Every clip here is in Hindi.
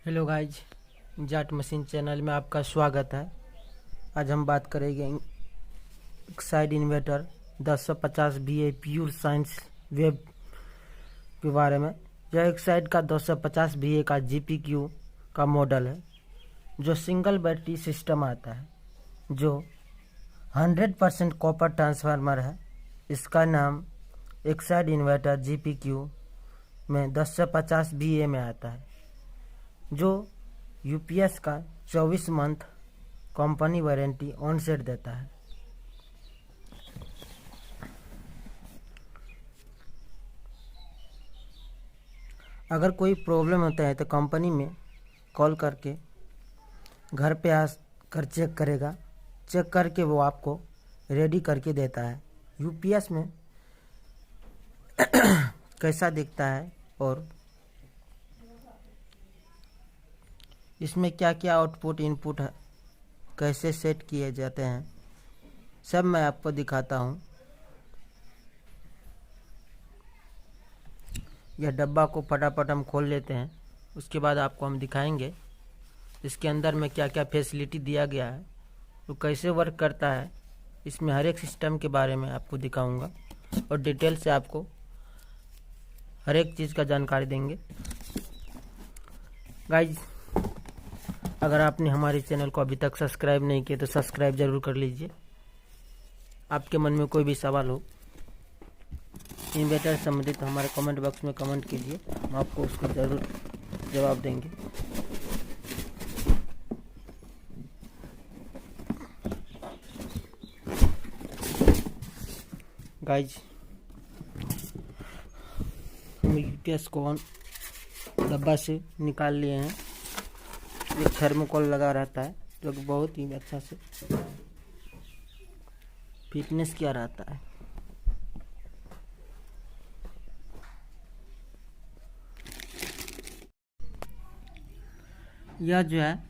Hello guys, Jat machine channel में आपका स्वागत है। आज हम बात करेंगे Exide inverter 1050 VA pure science web के बारे में। यह एक्साइड का 1050 VA का GPQ का मॉडल है जो सिंगल बैटरी सिस्टम आता है, जो 100% कॉपर ट्रांसफार्मर है। इसका नाम एक्साइड इन्वर्टर GPQ में 1050 VA में आता है, जो यूपीएस का 24 month company warranty on set देता है। अगर कोई प्रॉब्लम होता है तो कंपनी में कॉल करके घर पे आकर चेक करेगा। चेक करके वो आपको रेडी करके देता है। यूपीएस में कैसा दिखता है और इसमें क्या क्या आउटपुट इनपुट है, कैसे सेट किए जाते हैं, सब मैं आपको दिखाता हूँ। यह डब्बा को फटाफट हम खोल लेते हैं। उसके बाद आपको हम दिखाएंगे इसके अंदर में क्या क्या फैसिलिटी दिया गया है, तो कैसे वर्क करता है। इसमें हर एक सिस्टम के बारे में आपको दिखाऊंगा और डिटेल से आपको हर एक चीज़ का जानकारी देंगे। गाइज, अगर आपने हमारे चैनल को अभी तक सब्सक्राइब नहीं किया तो सब्सक्राइब जरूर कर लीजिए। आपके मन में कोई भी सवाल हो इन्वर्टर संबंधित तो हमारे कमेंट बॉक्स में कमेंट कीजिए, हम आपको उसको ज़रूर जवाब देंगे। गाइज, हम यूपीएस को डब्बा से निकाल लिए हैं। एक थर्मोकोल लगा रहता है जो कि बहुत ही अच्छा से फिटनेस किया रहता है। यह जो है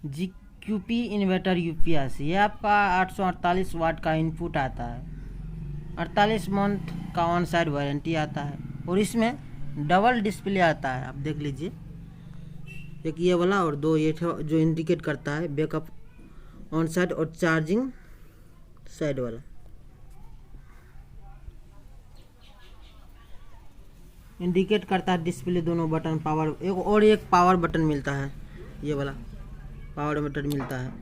GQP इन्वर्टर यूपीएस, ये आपका 848 वाट का इनपुट आता है। 48 मंथ का ऑन साइड वारंटी आता है और इसमें डबल डिस्प्ले आता है। आप देख लीजिए, एक ये वाला और दो ये जो इंडिकेट करता है बैकअप ऑन साइड और चार्जिंग साइड वाला। इंडिकेट करता है डिस्प्ले, दोनों बटन पावर, एक पावर बटन मिलता है, ये वाला पावर बटन मिलता है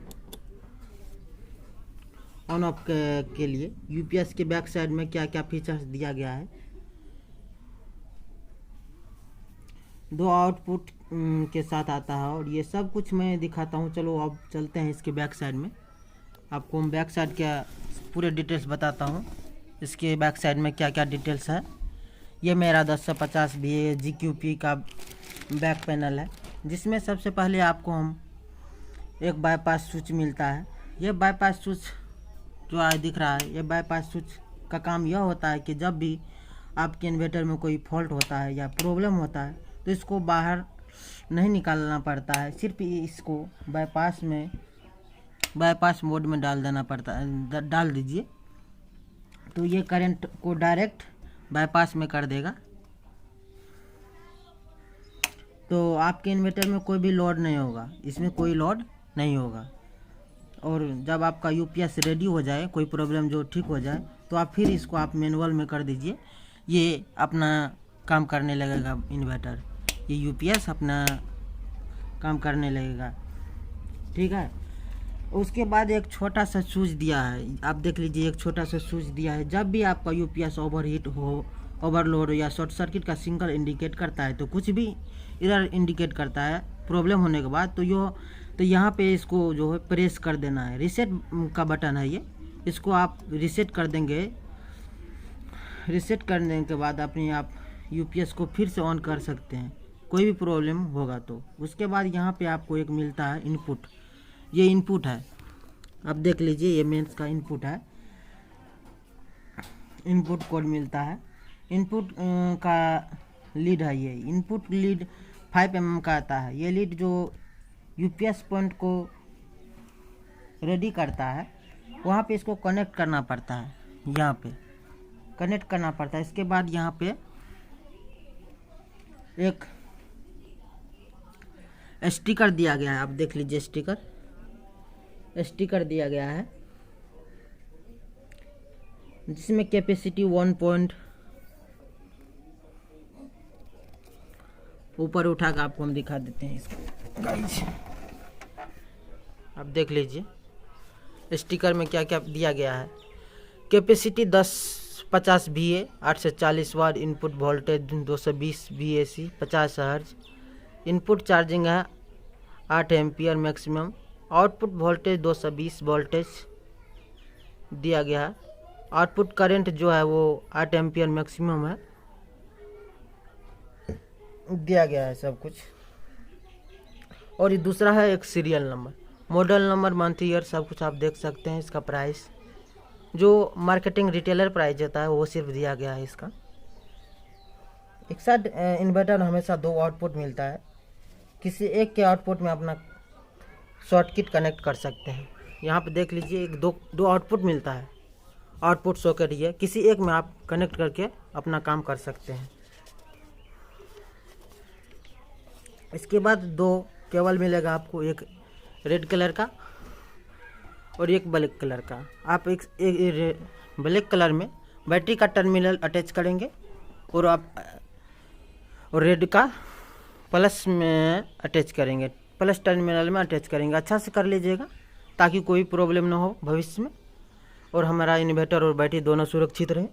ऑन ऑफ के लिए। यूपीएस के बैक साइड में क्या क्या फीचर्स दिया गया है, दो आउटपुट के साथ आता है और ये सब कुछ मैं दिखाता हूँ। चलो अब चलते हैं इसके बैक साइड में। आपको हम बैक साइड के पूरे डिटेल्स बताता हूँ, इसके बैक साइड में क्या क्या डिटेल्स है। ये मेरा 1050 VA GQP का बैक पैनल है, जिसमें सबसे पहले आपको हम एक बाईपास स्विच मिलता है। ये बाईपास स्विच जो आज दिख रहा है, ये बाईपास स्विच का काम यह होता है कि जब भी आपके इन्वर्टर में कोई फॉल्ट होता है या प्रॉब्लम होता है तो इसको बाहर नहीं निकालना पड़ता है, सिर्फ इसको बाईपास मोड में डाल देना पड़ता है, डाल दीजिए तो ये करंट को डायरेक्ट बाईपास में कर देगा। तो आपके इन्वर्टर में कोई भी लोड नहीं होगा, इसमें कोई लोड नहीं होगा। और जब आपका यूपीएस रेडी हो जाए, कोई प्रॉब्लम जो ठीक हो जाए, तो आप फिर इसको आप मैनुअल में कर दीजिए, ये अपना काम करने लगेगा। इन्वर्टर, ये यूपीएस अपना काम करने लगेगा, ठीक है। उसके बाद एक छोटा सा स्विच दिया है, आप देख लीजिए, एक छोटा सा स्विच दिया है। जब भी आपका यूपीएस ओवरहीट हो, ओवरलोड हो या शॉर्ट सर्किट का सिंगल इंडिकेट करता है, तो कुछ भी एरर इंडिकेट करता है प्रॉब्लम होने के बाद, तो यहाँ पे इसको जो है प्रेस कर देना है। रीसेट का बटन है ये, इसको आप रीसेट कर देंगे। रीसेट करने के बाद अपने आप यूपीएस को फिर से ऑन कर सकते हैं, कोई भी प्रॉब्लम होगा तो। उसके बाद यहाँ पे आपको एक मिलता है इनपुट, ये इनपुट है, अब देख लीजिए, ये मेंस का इनपुट है। इनपुट कोड मिलता है, इनपुट का लीड है। ये इनपुट लीड 5 mm का आता है। ये लीड जो यूपीएस पॉइंट को रेडी करता है, वहाँ पे इसको कनेक्ट करना पड़ता है, यहाँ पे कनेक्ट करना पड़ता है। इसके बाद यहाँ पे एक स्टिकर दिया गया है, आप देख लीजिए स्टिकर दिया गया है जिसमें कैपेसिटी 1 पॉइंट ऊपर उठा कर आपको हम दिखा देते हैं इसको गाइस। आप देख लीजिए स्टिकर में क्या क्या दिया गया है। कैपेसिटी 1050 VA, 8 से 40 वाट, इनपुट वोल्टेज 220 VAC, 50 हर्ज, इनपुट चार्जिंग है 8 ampere maximum, output voltage 220 voltage दिया गया है। आउटपुट करंट जो है वो 8 एम्पियर मैक्सिमम है, दिया गया है सब कुछ। और ये दूसरा है एक serial number, model number, month, year, सब कुछ आप देख सकते हैं। इसका प्राइस जो मार्केटिंग रिटेलर प्राइस होता है वो सिर्फ दिया गया है इसका। एक साथ इन्वर्टर हमेशा 2 आउटपुट मिलता है, किसी एक के आउटपुट में अपना शॉर्टकिट कनेक्ट कर सकते हैं। यहाँ पे देख लीजिए एक दो आउटपुट मिलता है, आउटपुट सॉकेट ये किसी एक में आप कनेक्ट करके अपना काम कर सकते हैं। इसके बाद 2 केबल मिलेगा आपको, एक रेड कलर का और एक ब्लैक कलर का। आप एक ब्लैक कलर में बैटरी का टर्मिनल अटैच करेंगे और आप और रेड का प्लस में अटैच करेंगे, प्लस टर्मिनल में अटैच करेंगे। अच्छा से कर लीजिएगा ताकि कोई प्रॉब्लम ना हो भविष्य में और हमारा इन्वर्टर और बैटरी दोनों सुरक्षित रहे।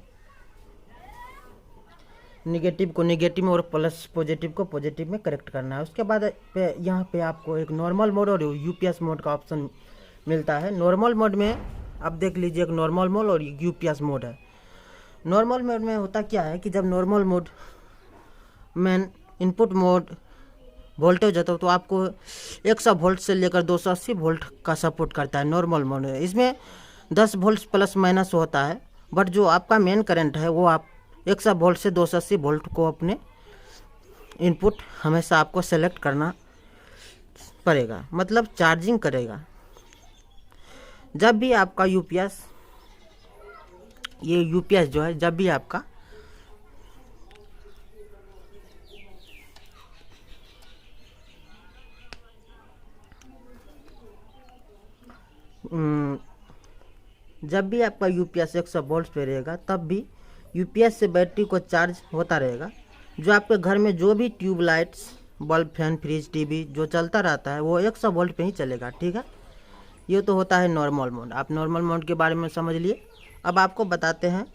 निगेटिव को निगेटिव में और प्लस पॉजिटिव को पॉजिटिव में करेक्ट करना है। उसके बाद यहाँ पे आपको एक नॉर्मल मोड और यूपीएस मोड का ऑप्शन मिलता है। नॉर्मल मोड में आप देख लीजिए एक नॉर्मल मोड और यूपीएस मोड है। नॉर्मल मोड में होता क्या है कि जब नॉर्मल मोड में इनपुट मोड वोल्टेज होता है तो आपको 100 वोल्ट से लेकर 280 वोल्ट का सपोर्ट करता है नॉर्मल मोड में। इसमें 10 वोल्ट प्लस माइनस होता है, बट जो आपका मेन करंट है वो आप 100 वोल्ट से 280 वोल्ट को अपने इनपुट हमेशा आपको सेलेक्ट करना पड़ेगा, मतलब चार्जिंग करेगा। जब भी आपका यूपीएस जो है, जब भी आपका यूपीएस 100 वोल्ट पे रहेगा तब भी यूपीएस से बैटरी को चार्ज होता रहेगा। जो आपके घर में जो भी tube lights, bulb, fan, fridge, TV जो चलता रहता है वो 100 वोल्ट पे ही चलेगा, ठीक है। ये तो होता है नॉर्मल मोड। आप नॉर्मल मोड के बारे में समझ लिए। अब आपको बताते हैं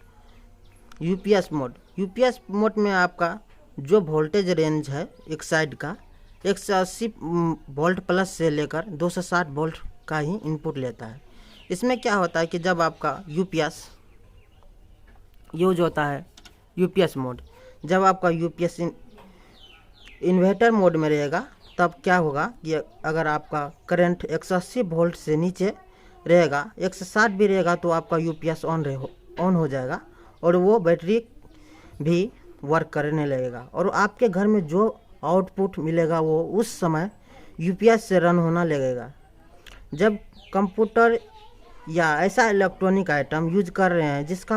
यूपीएस मोड। यूपीएस मोड में आपका जो वोल्टेज रेंज है एक साइड का 180 वोल्ट प्लस से लेकर 260 वोल्ट का ही इनपुट लेता है। इसमें क्या होता है कि जब आपका यूपीएस यूज होता है, यूपीएस मोड, जब आपका यूपीएस इन्वर्टर मोड में रहेगा तब क्या होगा कि अगर आपका करंट 180 वोल्ट से नीचे रहेगा, 160 भी रहेगा तो आपका यूपीएस ऑन हो जाएगा और वो बैटरी भी वर्क करने लगेगा और आपके घर में जो आउटपुट मिलेगा वो उस समय यूपीएस से रन होना लगेगा। जब कंप्यूटर या ऐसा इलेक्ट्रॉनिक आइटम यूज कर रहे हैं जिसका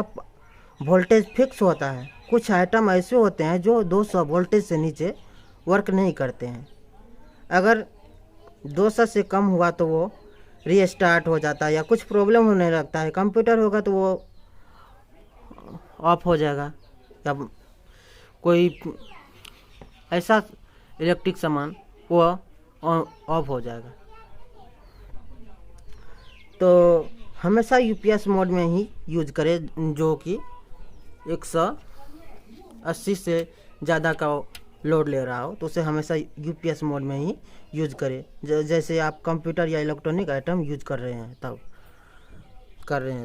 वोल्टेज फिक्स होता है, कुछ आइटम ऐसे होते हैं जो 200 वोल्टेज से नीचे वर्क नहीं करते हैं। अगर 200 से कम हुआ तो वो रीस्टार्ट हो जाता है या कुछ प्रॉब्लम होने लगता है। कंप्यूटर होगा तो वो ऑफ हो जाएगा या कोई ऐसा इलेक्ट्रिक सामान वो ऑफ हो जाएगा। तो हमेशा यूपीएस मोड में ही यूज करें जो कि 180 से ज़्यादा का लोड ले रहा हो तो उसे हमेशा यूपीएस मोड में ही यूज करें। जैसे आप कंप्यूटर या इलेक्ट्रॉनिक आइटम यूज कर रहे हैं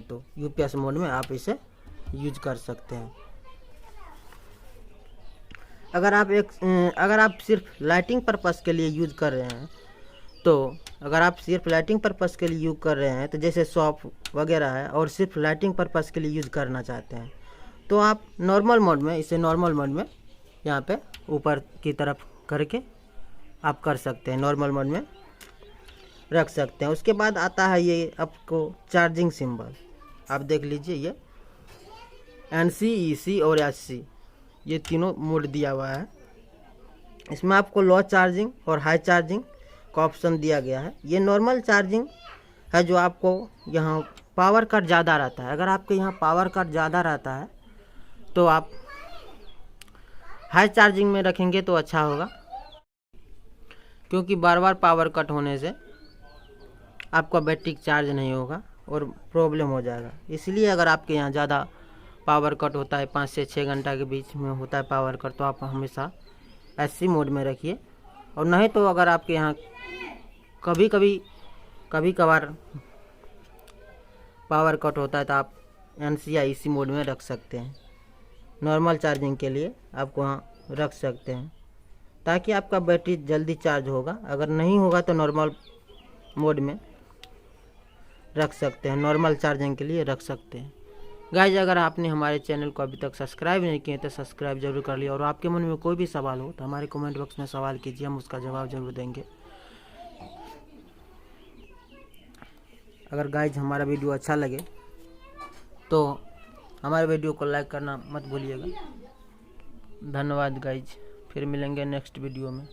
तो यूपीएस मोड में आप इसे यूज कर सकते हैं। अगर आप सिर्फ लाइटिंग पर्पस के लिए यूज कर रहे हैं तो जैसे शॉप वगैरह है और सिर्फ लाइटिंग पर्पस के लिए यूज करना चाहते हैं तो आप नॉर्मल मोड में यहाँ पे ऊपर की तरफ करके आप कर सकते हैं, नॉर्मल मोड में रख सकते हैं। उसके बाद आता है ये आपको चार्जिंग सिंबल। आप देख लीजिए ये NC, EC और SC ये तीनों मोड दिया हुआ है। इसमें आपको लो चार्जिंग और हाई चार्जिंग का ऑप्शन दिया गया है। ये नॉर्मल चार्जिंग है जो आपको यहाँ पावर कट ज़्यादा रहता है। अगर आपके यहाँ पावर कट ज़्यादा रहता है तो आप हाई चार्जिंग में रखेंगे तो अच्छा होगा, क्योंकि बार बार पावर कट होने से आपका बैटरी चार्ज नहीं होगा और प्रॉब्लम हो जाएगा। इसलिए अगर आपके यहाँ ज़्यादा पावर कट होता है, 5 से 6 घंटा के बीच में होता है पावर कट, तो आप हमेशा ऐसी मोड में रखिए। और नहीं तो अगर आपके यहाँ कभी कभार पावर कट होता है तो आप NC या EC मोड में रख सकते हैं। नॉर्मल चार्जिंग के लिए आपको वहाँ रख सकते हैं ताकि आपका बैटरी जल्दी चार्ज होगा। अगर नहीं होगा तो नॉर्मल मोड में रख सकते हैं, नॉर्मल चार्जिंग के लिए रख सकते हैं। गाइज, अगर आपने हमारे चैनल को अभी तक सब्सक्राइब नहीं किए तो सब्सक्राइब जरूर कर लिया। और आपके मन में कोई भी सवाल हो तो हमारे कमेंट बॉक्स में सवाल कीजिए, हम उसका जवाब जरूर देंगे। अगर गाइज हमारा वीडियो अच्छा लगे तो हमारे वीडियो को लाइक करना मत भूलिएगा। धन्यवाद गाइज, फिर मिलेंगे नेक्स्ट वीडियो में।